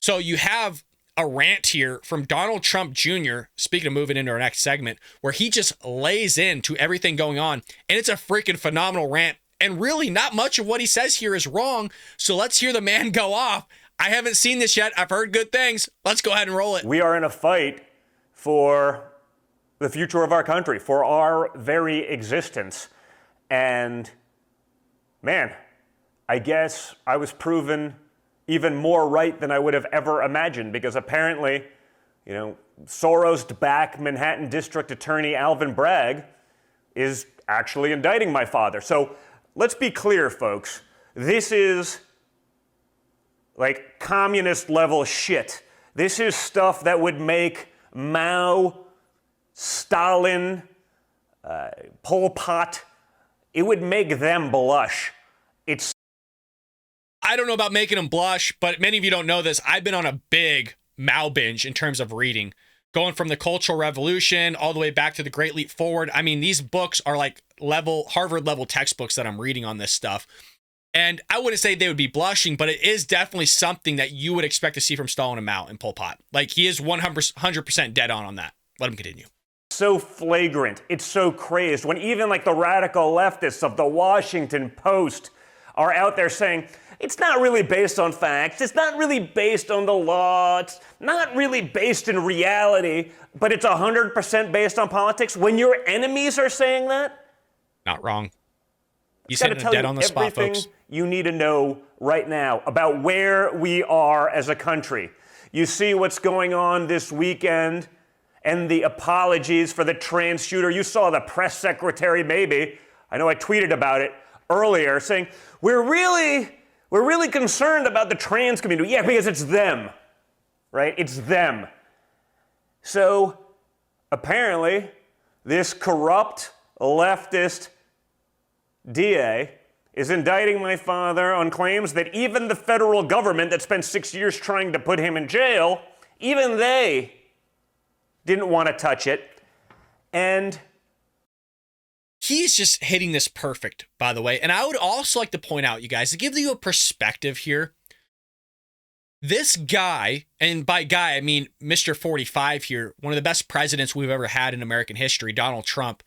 So you have a rant here from Donald Trump Jr., speaking of moving into our next segment, where he just lays into everything going on, and it's a freaking phenomenal rant, and really not much of what he says here is wrong, so let's hear the man go off. I haven't seen this yet. I've heard good things. Let's go ahead and roll it. We are in a fight for the future of our country, for our very existence, and man, I guess I was proven even more right than I would have ever imagined, because apparently, Soros-backed Manhattan District Attorney Alvin Bragg is actually indicting my father. So let's be clear, folks. This is like communist level shit. This is stuff that would make Mao, Stalin, Pol Pot, it would make them blush. I don't know about making them blush, but many of you don't know this. I've been on a big Mao binge in terms of reading, going from the Cultural Revolution all the way back to the Great Leap Forward. I mean, these books are like Harvard level textbooks that I'm reading on this stuff. And I wouldn't say they would be blushing, but it is definitely something that you would expect to see from Stalin and Mao and Pol Pot. Like, he is 100% dead on that. Let him continue. So flagrant. It's so crazed when even like the radical leftists of the Washington Post are out there saying, it's not really based on facts. It's not really based on the law. It's not really based in reality, but it's 100% based on politics. When your enemies are saying that, not wrong. You said it dead on the spot, folks. You need to know right now about where we are as a country. You see what's going on this weekend and the apologies for the trans shooter. You saw the press secretary, maybe. I know I tweeted about it earlier, saying, we're really concerned about the trans community. Yeah, because it's them, right? It's them. So apparently, this corrupt leftist DA is indicting my father on claims that even the federal government that spent 6 years trying to put him in jail, even they didn't want to touch it. And he's just hitting this perfect, by the way. And I would also like to point out, you guys, to give you a perspective here, this guy, and by guy, I mean Mr. 45 here, one of the best presidents we've ever had in American history, Donald Trump,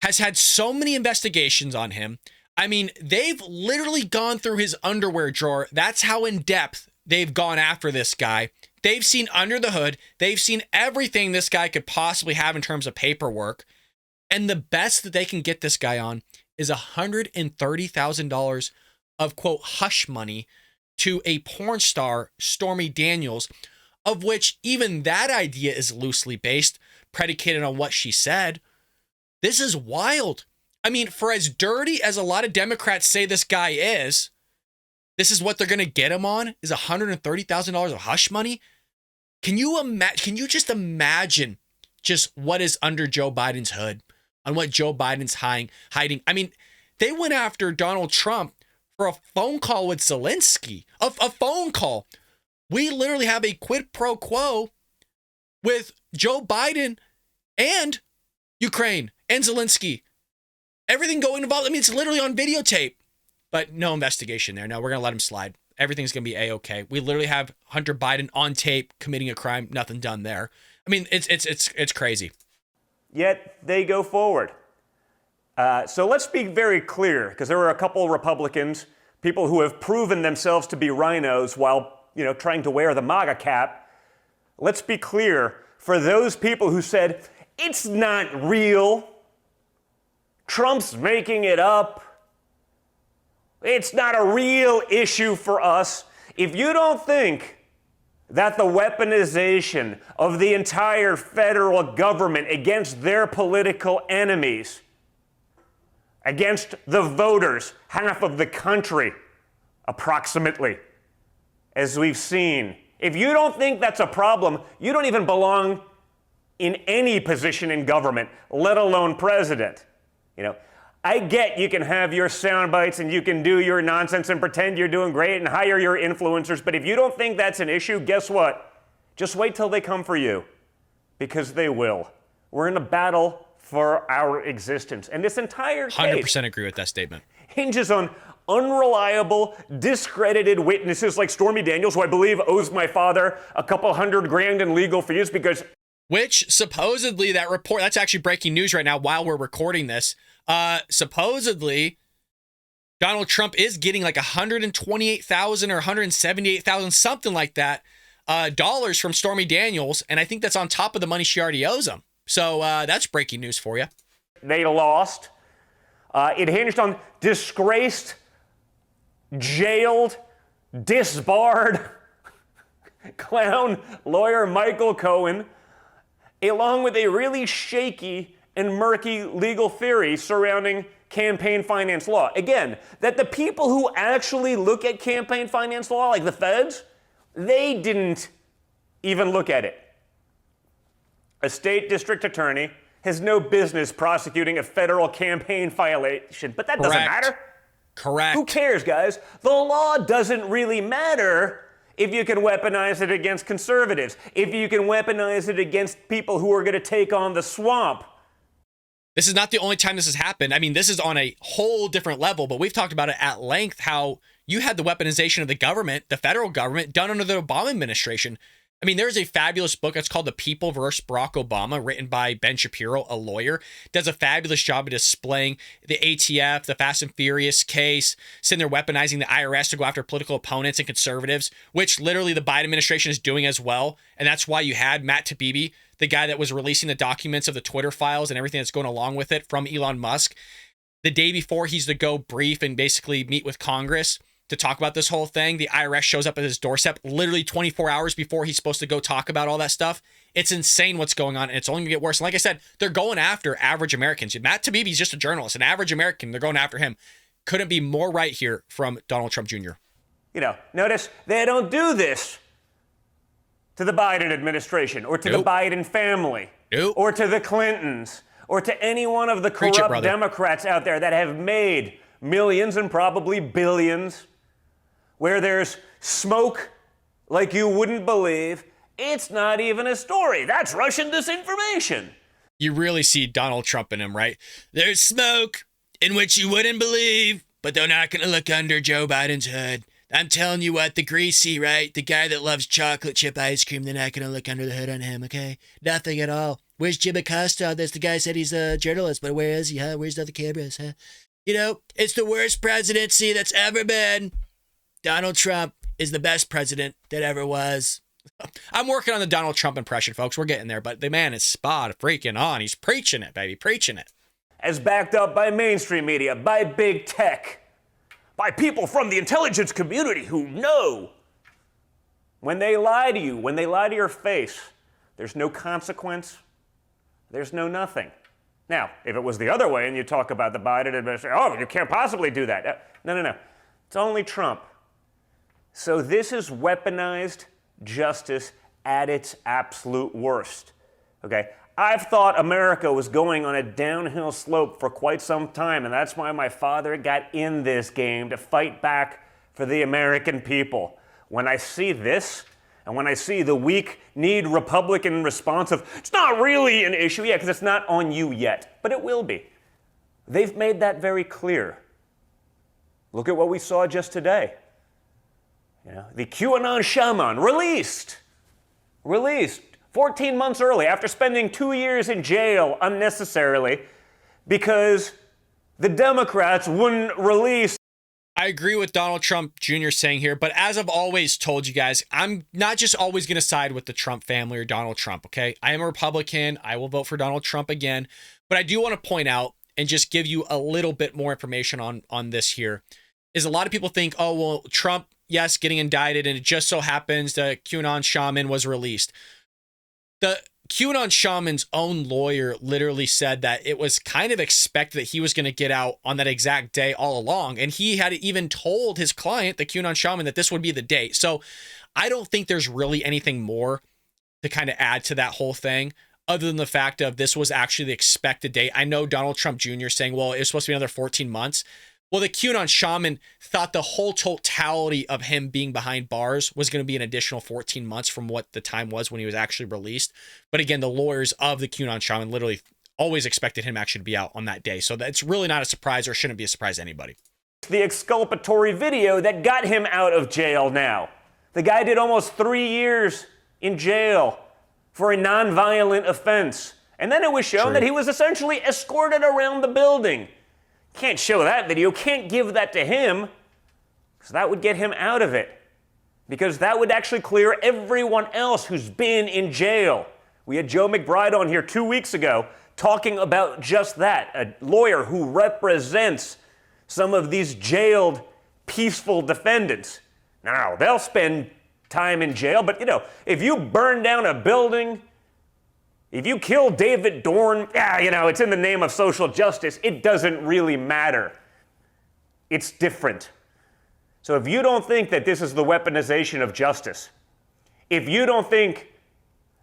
has had so many investigations on him. I mean, they've literally gone through his underwear drawer. That's how in depth they've gone after this guy. They've seen under the hood. They've seen everything this guy could possibly have in terms of paperwork. And the best that they can get this guy on is $130,000 of, quote, hush money to a porn star, Stormy Daniels, of which even that idea is loosely based, predicated on what she said. This is wild. I mean, for as dirty as a lot of Democrats say this guy is, this is what they're going to get him on, is $130,000 of hush money. Can you just imagine just what is under Joe Biden's hood, on what Joe Biden's hiding? I mean, they went after Donald Trump for a phone call with Zelensky, a phone call. We literally have a quid pro quo with Joe Biden and Ukraine and Zelensky. Everything going involved. I mean, it's literally on videotape, but no investigation there. No, we're going to let him slide. Everything's going to be A-okay. We literally have Hunter Biden on tape committing a crime. Nothing done there. I mean, it's crazy. Yet they go forward. So let's be very clear, because there were a couple of Republicans, people who have proven themselves to be rhinos while, trying to wear the MAGA cap. Let's be clear, for those people who said, it's not real, Trump's making it up, it's not a real issue for us. If you don't think that the weaponization of the entire federal government against their political enemies, against the voters, half of the country, approximately, as we've seen, if you don't think that's a problem, you don't even belong in any position in government, let alone president. I get you can have your sound bites and you can do your nonsense and pretend you're doing great and hire your influencers, but if you don't think that's an issue, guess what? Just wait till they come for you, because they will. We're in a battle for our existence, and this entire case 100% agree with that statement. Hinges on unreliable, discredited witnesses like Stormy Daniels, who I believe owes my father a couple $100,000 in legal fees because... Which supposedly that report, that's actually breaking news right now while we're recording this. Supposedly Donald Trump is getting like $128,000 or $178,000, something like that, dollars from Stormy Daniels. And I think that's on top of the money she already owes him. So that's breaking news for you. They lost. It hinged on disgraced, jailed, disbarred clown lawyer Michael Cohen, along with a really shaky and murky legal theory surrounding campaign finance law. Again, that the people who actually look at campaign finance law, like the feds, they didn't even look at it. A state district attorney has no business prosecuting a federal campaign violation, but that doesn't matter. Correct. Who cares, guys? The law doesn't really matter if you can weaponize it against conservatives, if you can weaponize it against people who are going to take on the swamp. This is not the only time this has happened. I mean, this is on a whole different level, but we've talked about it at length, how you had the weaponization of the government, the federal government, done under the Obama administration. I mean, there's a fabulous book. It's called The People versus Barack Obama, written by Ben Shapiro, a lawyer. Does a fabulous job of displaying the ATF, the Fast and Furious case, sitting there weaponizing the IRS to go after political opponents and conservatives, which literally the Biden administration is doing as well. And that's why you had Matt Taibbi, the guy that was releasing the documents of the Twitter files and everything that's going along with it from Elon Musk. The day before he's to go brief and basically meet with Congress to talk about this whole thing, the IRS shows up at his doorstep literally 24 hours before he's supposed to go talk about all that stuff. It's insane what's going on, and it's only going to get worse. And like I said, they're going after average Americans. Matt Taibbi's just a journalist, an average American. They're going after him. Couldn't be more right here from Donald Trump Jr. You know, notice they don't do this to the Biden administration or to the Biden family or to the Clintons or to any one of the corrupt Democrats out there that have made millions and probably billions, where there's smoke like you wouldn't believe. It's not even a story. That's Russian disinformation. You really see Donald Trump in him, right? There's smoke in which you wouldn't believe, but they're not going to look under Joe Biden's hood. I'm telling you what, the greasy, right? The guy that loves chocolate chip ice cream, they're not going to look under the hood on him, okay? Nothing at all. Where's Jim Acosta? That's the guy said he's a journalist, but where is he, huh? Where's the other cameras, huh? You know, it's the worst presidency that's ever been. Donald Trump is the best president that ever was. I'm working on the Donald Trump impression, folks. We're getting there, but the man is spot freaking on. He's preaching it, baby, preaching it. As backed up by mainstream media, by big tech, by people from the intelligence community who know. When they lie to you, when they lie to your face, there's no consequence, there's no nothing. Now, if it was the other way and you talk about the Biden administration, oh, you can't possibly do that. No. It's only Trump. So this is weaponized justice at its absolute worst. Okay? I've thought America was going on a downhill slope for quite some time, and that's why my father got in this game, to fight back for the American people. When I see this, and when I see the weak-kneed Republican response of, it's not really an issue, yeah, because it's not on you yet, but it will be. They've made that very clear. Look at what we saw just today. You know, the QAnon shaman released 14 months early after spending 2 years in jail unnecessarily because the Democrats wouldn't release. I agree with Donald Trump Jr. saying here, but as I've always told you guys, I'm not just always going to side with the Trump family or Donald Trump, okay? I am a Republican. I will vote for Donald Trump again, but I do want to point out and just give you a little bit more information on this here, is a lot of people think, oh, well, Trump, yes, getting indicted, and it just so happens the QAnon shaman was released. The QAnon shaman's own lawyer literally said that it was kind of expected that he was going to get out on that exact day all along. And he had even told his client, the QAnon shaman, that this would be the date. So I don't think there's really anything more to kind of add to that whole thing, other than the fact of this was actually the expected date. I know Donald Trump Jr. saying, well, it was supposed to be another 14 months. Well, the QAnon shaman thought the whole totality of him being behind bars was going to be an additional 14 months from what the time was when he was actually released. But again, the lawyers of the QAnon shaman literally always expected him actually to be out on that day. So that's really not a surprise, or shouldn't be a surprise to anybody. the exculpatory video that got him out of jail now. The guy did almost 3 years in jail for a nonviolent offense. And then it was shown that he was essentially escorted around the building. Can't show that video, can't give that to him, because that would get him out of it. Because that would actually clear everyone else who's been in jail. We had Joe McBride on here 2 weeks ago talking about just that, a lawyer who represents some of these jailed peaceful defendants. Now, they'll spend time in jail, but if you burn down a building, if you kill David Dorn, it's in the name of social justice, it doesn't really matter. It's different. So if you don't think that this is the weaponization of justice, if you don't think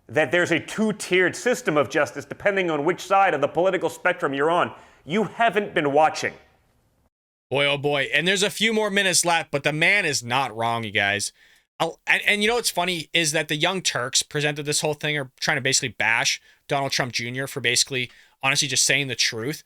that there's a two-tiered system of justice depending on which side of the political spectrum you're on, you haven't been watching. Boy, oh boy. And there's a few more minutes left, but the man is not wrong, you guys. And you know what's funny is that the Young Turks presented this whole thing are trying to basically bash Donald Trump Jr. for basically, honestly, just saying the truth.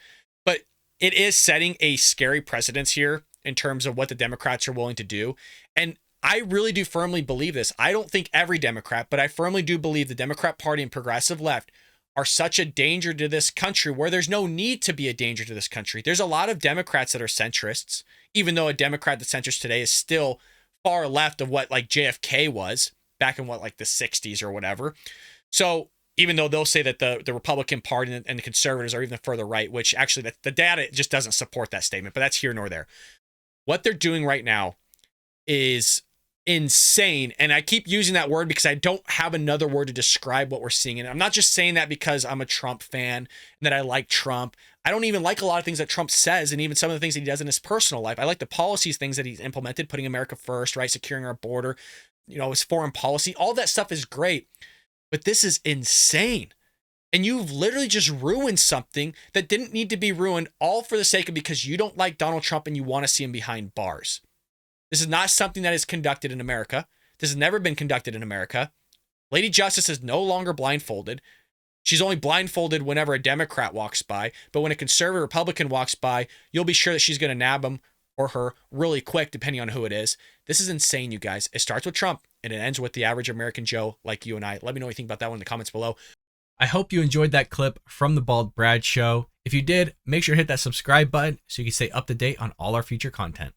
But it is setting a scary precedence here in terms of what the Democrats are willing to do. And I really do firmly believe this. I don't think every Democrat, but I firmly do believe the Democrat Party and progressive left are such a danger to this country where there's no need to be a danger to this country. There's a lot of Democrats that are centrists, even though a Democrat that's centrist today is still far left of what like JFK was back in the 60s or whatever. So even though they'll say that the Republican Party and the conservatives are even further right, which actually the data just doesn't support that statement, but that's here nor there. What they're doing right now is insane. And I keep using that word because I don't have another word to describe what we're seeing. And I'm not just saying that because I'm a Trump fan and that I like Trump. I don't even like a lot of things that Trump says and even some of the things that he does in his personal life. I like the policies, things that he's implemented, putting America first, right? Securing our border, his foreign policy, all that stuff is great. But this is insane. And you've literally just ruined something that didn't need to be ruined, all for the sake of because you don't like Donald Trump and you want to see him behind bars. This is not something that is conducted in America. This has never been conducted in America. Lady Justice is no longer blindfolded. She's only blindfolded whenever a Democrat walks by. But when a conservative Republican walks by, you'll be sure that she's going to nab him or her really quick, depending on who it is. This is insane, you guys. It starts with Trump and it ends with the average American Joe like you and I. Let me know what you think about that one in the comments below. I hope you enjoyed that clip from the Bald Brad Show. If you did, make sure to hit that subscribe button so you can stay up to date on all our future content.